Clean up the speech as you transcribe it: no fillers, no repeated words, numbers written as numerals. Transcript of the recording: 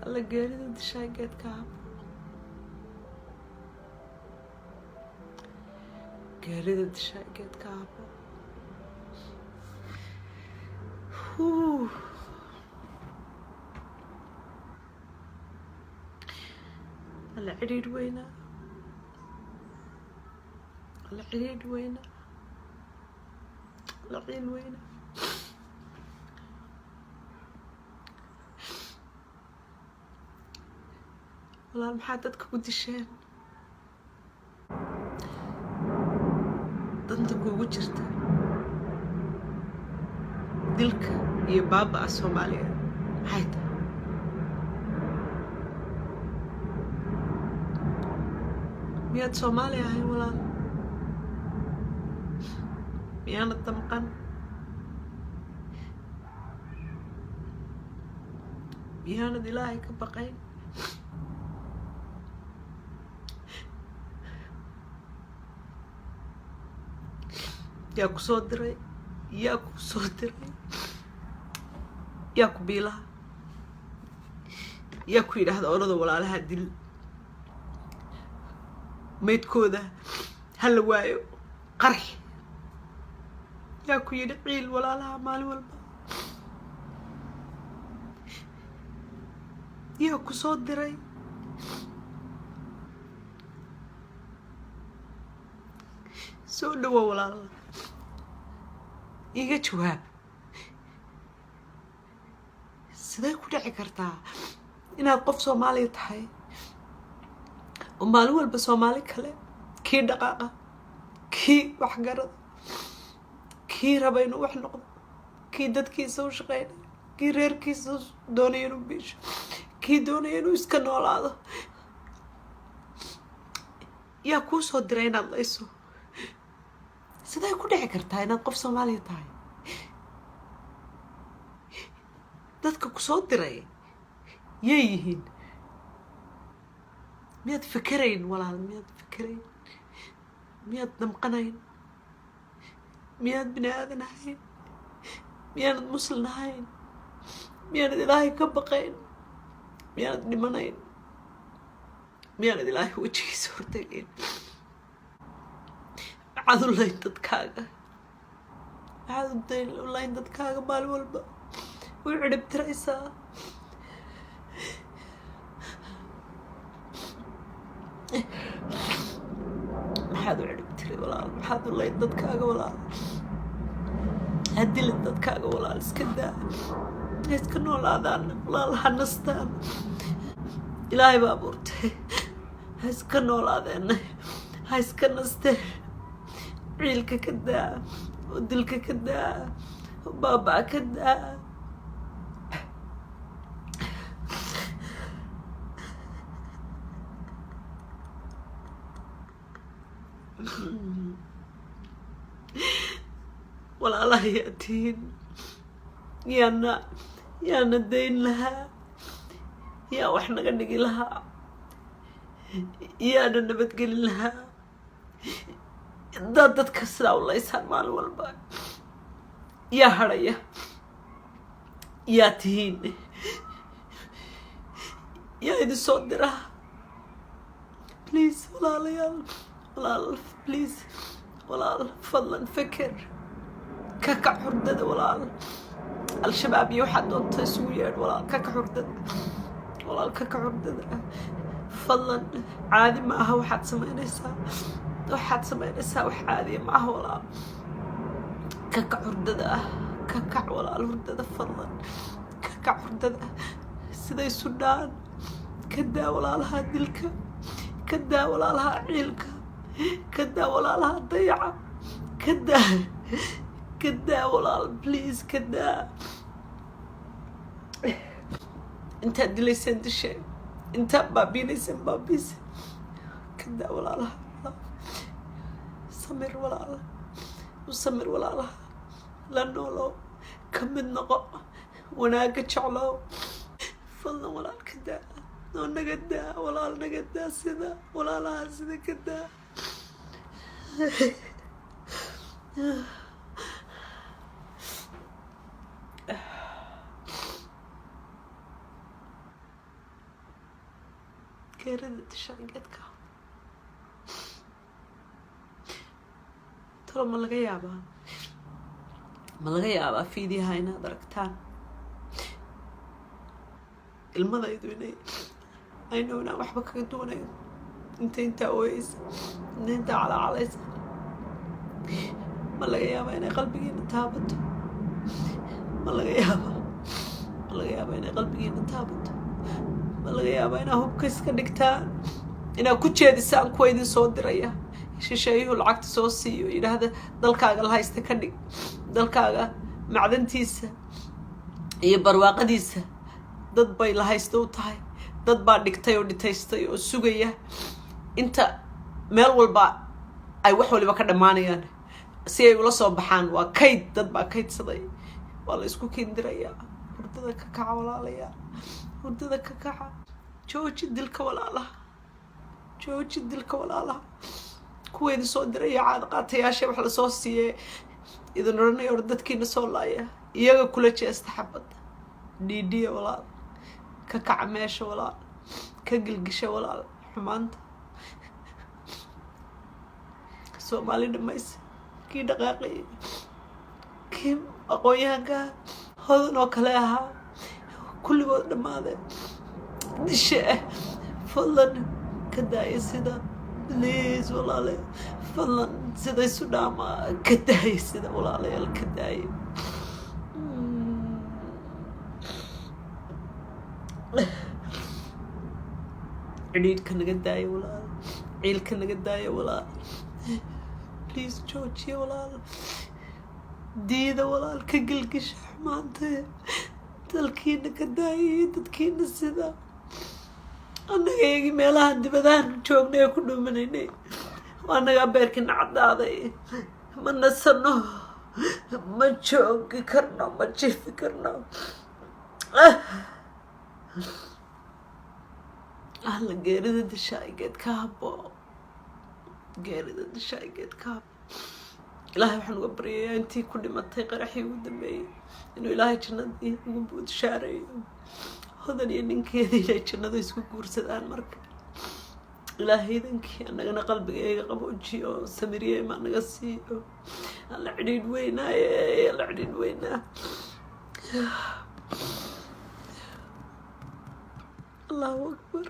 alla geerida dishaa geedka habo geerida dishaa geedka habo alla cidhiidh weyna alla cidhiidh weyna alla ciil weyna walaal maxaa dadka ku disheen danta kuugu jirta dilka iyo baaba'a Soomaaliyeed maxay tahay miyaad Soomaali ahayn walaal miyaanad damqan miyaanad ilaahay ka baqayn yaa ku soo diray yaa ku soo diray yaa ku biilaha yaa ku yidhaahda orada walaalaha dil maydkooda hala waayo qarax yaa ku yidhi ciil walaalaha maalin walba yaa ku soo diray soo dhawo walaala iga jawaab sidee ku dhici kartaa inaad qof Soomaaliya tahay oo maalin walba Soomaali kale kii dhaqaaqa kii waxgarada kii raba inuu wax noqdo kii dadkiisa u shaqeynaya kii reerkiisa doonaya inuu biisho kii doonaya inuu iska noolaado yaa kuu soo diray inaad layso sidee ku dhici kartaa inaad qof Soomaaliya tahay dadka ku soo diray yay yihiin miyaad fikirayn walaal miyaad fikirayn miyaad damqanayn miyaad bini aadan ahayn miyaanad muslim ahayn miyaanad ilaahay ka baqayn miyaanad dhimanayn miyaanad ilaahay wejigiisa hortegayn maxaad u layn dadkaaga maxaad u layn dadkaaga maalin walba way ciribtiraysaa maxaad u ciribtiray walaal maxaad u layn dadkaaga walaal ha dilin dadkaaga walaal iska daa ha iska noolaadaan walaal ha nastaan ilaahay baa abuurtay ha iska noolaadeen ha iska nasteen ciilka ka daa oo dilka ka daa oo baaba'a ka daa walaalaha yaa tihiin yaana dayn lahaa yaa wax naga dhigi lahaa yaana nabadgelin lahaa haddaad dadka sidaa u laysaan maalin walba yaa hadhaya yaa tihiin yaa idin soo dira please walaalayaal walaal please walaal fadlan feker kaka xurdada walaal al-shabaab iyo waxaad doonta isugu yeedh walaal kaka xurdada walaal kaka xurdada fadlan caadi ma aha waxaad samaynaysaa wax caadiya ma aha walaal kaka xurdada kakac walaal hurdada fadlan kakac hurdada siday sudhaan ka daa walaalaha dilka ka daa walaalaha ciilka ka daa walaalaha dayaca ka daa walaal please ka daa intaad dilaysaan disheen intaad baabiinaysaan baabiisa ka daa walaalaha samir walaala u samir walaalaha la noolow ka mid noqo wanaaga jeclow fadlan walaal ka daa oo naga daa walaal naga daa sida walaalaha sida ka daa geerida dishaa geedka talo ma laga yaabaa fiidiyaha inaad aragtaan ilmadaydu inay aynow inaan waxba kaga duwanayn intaa ooyeysa intaa calaacalaysa ma laga yaabaa inay qalbigiina taabato ma laga yaabaa inay qalbigiina taabato ma laga yaabaa inaa hubka iska dhigtaan inaa ku jeedisaan kuwa idin soo diraya shisheeyuhu lacagta soo siiyo yidhaahda dalkaaga la haysta ka dhig dalkaaga macdantiisa iyo barwaaqadiisa dad bay la haysta u tahay dad baa dhigtay oo dhitaystay oo sugaya inta meel walba ay wax waliba ka dhammaanayaan si ay ula soo baxaan waa kayd dad baa kaydsaday waa la isku kindirayaa hurdada ka kaca walaalayaa hurdada ka kaca jooji dilka walaalaha kuwa idin soo diraya caada qaatayaasha wax lasoo siiyey idin odhanaya or dadkiina soo laaya iyaga kula jeesta xabadda dhiidhiya walaal ka kaca meesha walaal ka gilgisha walaal xumaanta soomaali dhamaysa kii dhaqaaqayay kii aqoon-yahanka hodan oo kale ahaa kulligood dhammaadeen dishe fadlan ka daaya sida please walaale fadlan sida isu dhaama ka daaya sida walaalayaal ka daaya cidhiidhka naga daaya walaal ciilka naga daaya walaal please joojiya walaal diida walaal ka gelgisha xumaanta dalkiina ka daaya dadkiina sida annaga iyagii meelaha dibadahan joognay ee ku dhuumanaynay annagaa beerkina caddaaday ma nasano ma joogi karno ma jifi karno alla geerida dishaa geedka habo geerida dishaa geedka habo ilaahay waxaan uga baryayaa intii ku dhimatay qaraxii ugu dambeeyey inuu ilaahay jannadii ugu buudshaareeyo hodan iyo ninkeeda inay jannada isku guursadaan marka ilaahay idankii annagana qalbigayga qaboojiyo samiriye ma naga siiyo alla cidhiidh weynaaye alla cidhiidh weynaa allahu akbar